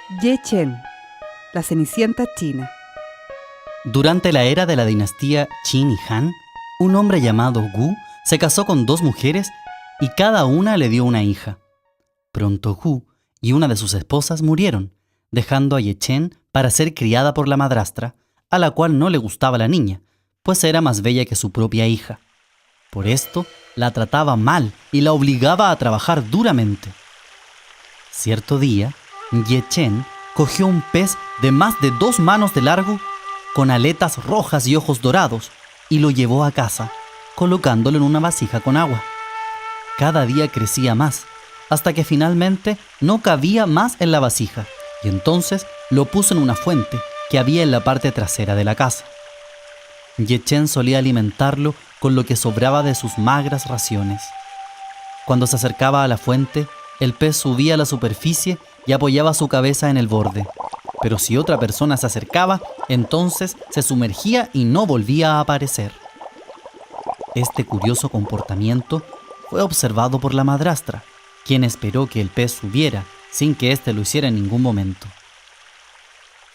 Ye Chen, la Cenicienta china. Durante la era de la dinastía Qin y Han, un hombre llamado Gu se casó con 2 mujeres y cada una le dio una hija. Pronto Gu y una de sus esposas murieron, dejando a Ye Chen para ser criada por la madrastra, a la cual no le gustaba la niña, pues era más bella que su propia hija. Por esto, la trataba mal y la obligaba a trabajar duramente. Cierto día, Ye Chen cogió un pez de más de 2 manos de largo, con aletas rojas y ojos dorados, y lo llevó a casa, colocándolo en una vasija con agua. Cada día crecía más, hasta que finalmente no cabía más en la vasija, y entonces lo puso en una fuente que había en la parte trasera de la casa. Ye Chen solía alimentarlo con lo que sobraba de sus magras raciones. Cuando se acercaba a la fuente, el pez subía a la superficie y apoyaba su cabeza en el borde. Pero si otra persona se acercaba, entonces se sumergía y no volvía a aparecer. Este curioso comportamiento fue observado por la madrastra, quien esperó que el pez subiera sin que éste lo hiciera en ningún momento.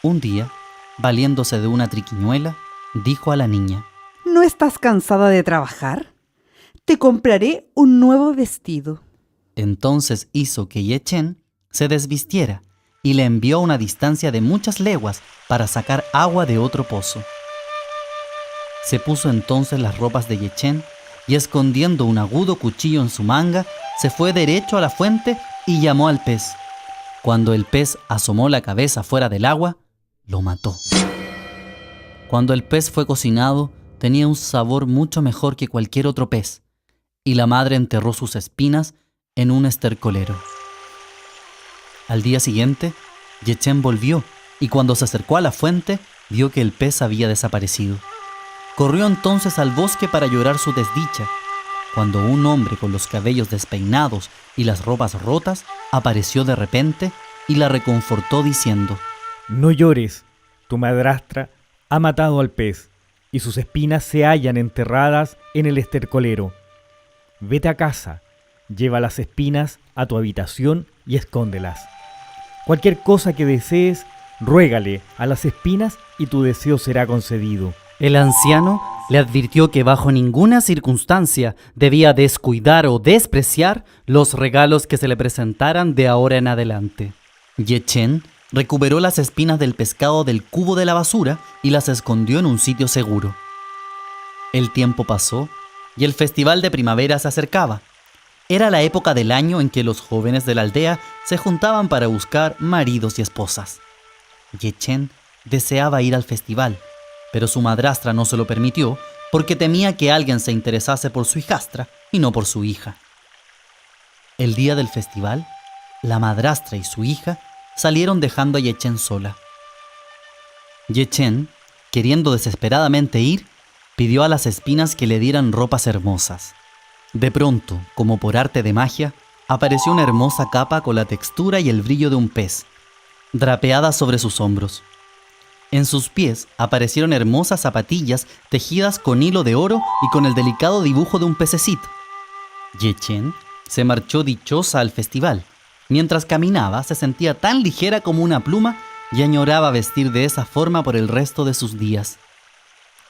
Un día, valiéndose de una triquiñuela, dijo a la niña: ¿No estás cansada de trabajar? Te compraré un nuevo vestido. Entonces hizo que Ye Chen se desvistiera y le envió a una distancia de muchas leguas para sacar agua de otro pozo. Se puso entonces las ropas de Ye Chen y, escondiendo un agudo cuchillo en su manga, se fue derecho a la fuente y llamó al pez. Cuando el pez asomó la cabeza fuera del agua, lo mató. Cuando el pez fue cocinado, tenía un sabor mucho mejor que cualquier otro pez, y la madre enterró sus espinas en un estercolero. Al día siguiente, Ye Chen volvió, y cuando se acercó a la fuente, vio que el pez había desaparecido. Corrió entonces al bosque para llorar su desdicha, cuando un hombre con los cabellos despeinados y las ropas rotas apareció de repente y la reconfortó diciendo: No llores, tu madrastra ha matado al pez, y sus espinas se hallan enterradas en el estercolero. Vete a casa, lleva las espinas a tu habitación y escóndelas. Cualquier cosa que desees, ruégale a las espinas y tu deseo será concedido. El anciano le advirtió que bajo ninguna circunstancia debía descuidar o despreciar los regalos que se le presentaran de ahora en adelante. Ye Chen recuperó las espinas del pescado del cubo de la basura y las escondió en un sitio seguro. El tiempo pasó y el festival de primavera se acercaba. Era la época del año en que los jóvenes de la aldea se juntaban para buscar maridos y esposas. Ye Chen deseaba ir al festival, pero su madrastra no se lo permitió porque temía que alguien se interesase por su hijastra y no por su hija. El día del festival, la madrastra y su hija salieron dejando a Ye Chen sola. Ye Chen, queriendo desesperadamente ir, pidió a las espinas que le dieran ropas hermosas. De pronto, como por arte de magia, apareció una hermosa capa con la textura y el brillo de un pez, drapeada sobre sus hombros. En sus pies aparecieron hermosas zapatillas tejidas con hilo de oro y con el delicado dibujo de un pececito. Ye Chen se marchó dichosa al festival. Mientras caminaba, se sentía tan ligera como una pluma y añoraba vestir de esa forma por el resto de sus días.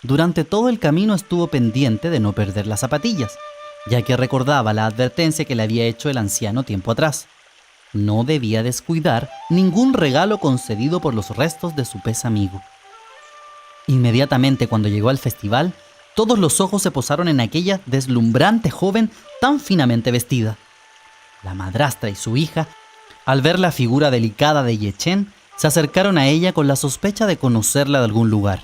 Durante todo el camino estuvo pendiente de no perder las zapatillas, ya que recordaba la advertencia que le había hecho el anciano tiempo atrás. No debía descuidar ningún regalo concedido por los restos de su pez amigo. Inmediatamente cuando llegó al festival, todos los ojos se posaron en aquella deslumbrante joven tan finamente vestida. La madrastra y su hija, al ver la figura delicada de Ye Chen, se acercaron a ella con la sospecha de conocerla de algún lugar.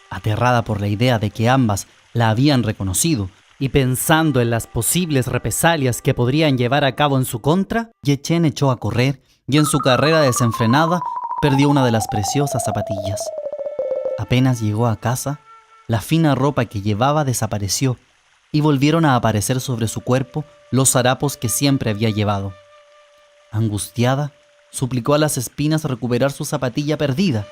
Aterrada por la idea de que ambas la habían reconocido, y pensando en las posibles represalias que podrían llevar a cabo en su contra, Ye Chen echó a correr y en su carrera desenfrenada perdió una de las preciosas zapatillas. Apenas llegó a casa, la fina ropa que llevaba desapareció y volvieron a aparecer sobre su cuerpo los harapos que siempre había llevado. Angustiada, suplicó a las espinas recuperar su zapatilla perdida,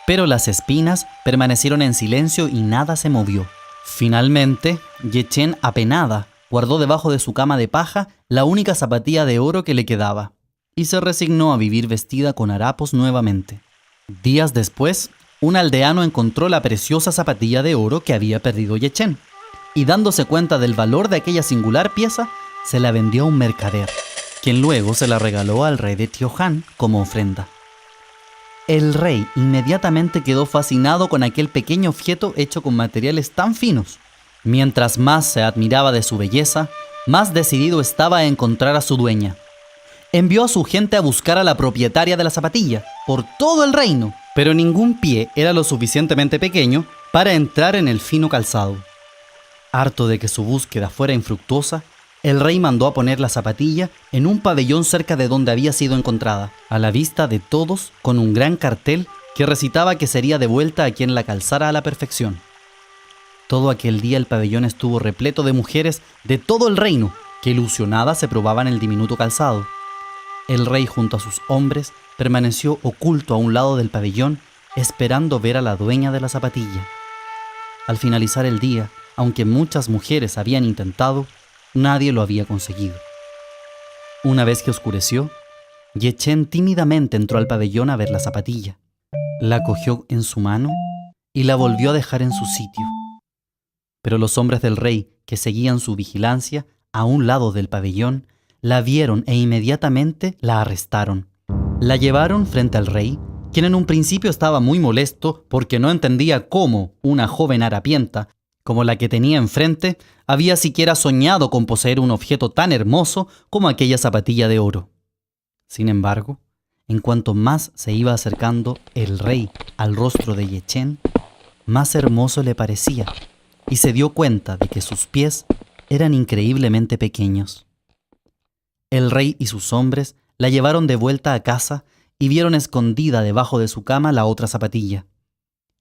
pero las espinas permanecieron en silencio y nada se movió. Finalmente, Ye Chen, apenada, guardó debajo de su cama de paja la única zapatilla de oro que le quedaba. y se resignó a vivir vestida con harapos nuevamente. Días después, un aldeano encontró la preciosa zapatilla de oro que había perdido Yechen, y dándose cuenta del valor de aquella singular pieza, se la vendió a un mercader, quien luego se la regaló al rey de Tiohan como ofrenda. El rey inmediatamente quedó fascinado con aquel pequeño objeto hecho con materiales tan finos. Mientras más se admiraba de su belleza, más decidido estaba a encontrar a su dueña. Envió a su gente a buscar a la propietaria de la zapatilla por todo el reino, pero ningún pie era lo suficientemente pequeño para entrar en el fino calzado. Harto de que su búsqueda fuera infructuosa, el rey mandó a poner la zapatilla en un pabellón cerca de donde había sido encontrada, a la vista de todos, con un gran cartel que recitaba que sería devuelta a quien la calzara a la perfección. Todo aquel día el pabellón estuvo repleto de mujeres de todo el reino, que ilusionadas se probaban el diminuto calzado. El rey junto a sus hombres permaneció oculto a un lado del pabellón, esperando ver a la dueña de la zapatilla. Al finalizar el día, aunque muchas mujeres habían intentado, nadie lo había conseguido. Una vez que oscureció, Yechen tímidamente entró al pabellón a ver la zapatilla. La cogió en su mano y la volvió a dejar en su sitio. Pero los hombres del rey, que seguían su vigilancia a un lado del pabellón, la vieron e inmediatamente la arrestaron. La llevaron frente al rey, quien en un principio estaba muy molesto porque no entendía cómo una joven harapienta, como la que tenía enfrente, había siquiera soñado con poseer un objeto tan hermoso como aquella zapatilla de oro. Sin embargo, en cuanto más se iba acercando el rey al rostro de Yechen, más hermoso le parecía, y se dio cuenta de que sus pies eran increíblemente pequeños. El rey y sus hombres la llevaron de vuelta a casa y vieron escondida debajo de su cama la otra zapatilla.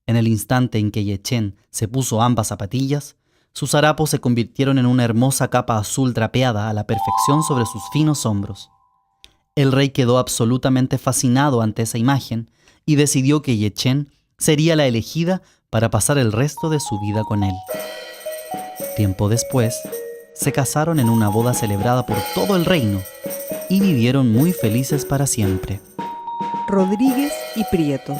En el instante en que Yechen se puso ambas zapatillas, sus harapos se convirtieron en una hermosa capa azul drapeada a la perfección sobre sus finos hombros. El rey quedó absolutamente fascinado ante esa imagen y decidió que Yechen sería la elegida para pasar el resto de su vida con él. Tiempo después, se casaron en una boda celebrada por todo el reino y vivieron muy felices para siempre. Rodríguez y Prieto.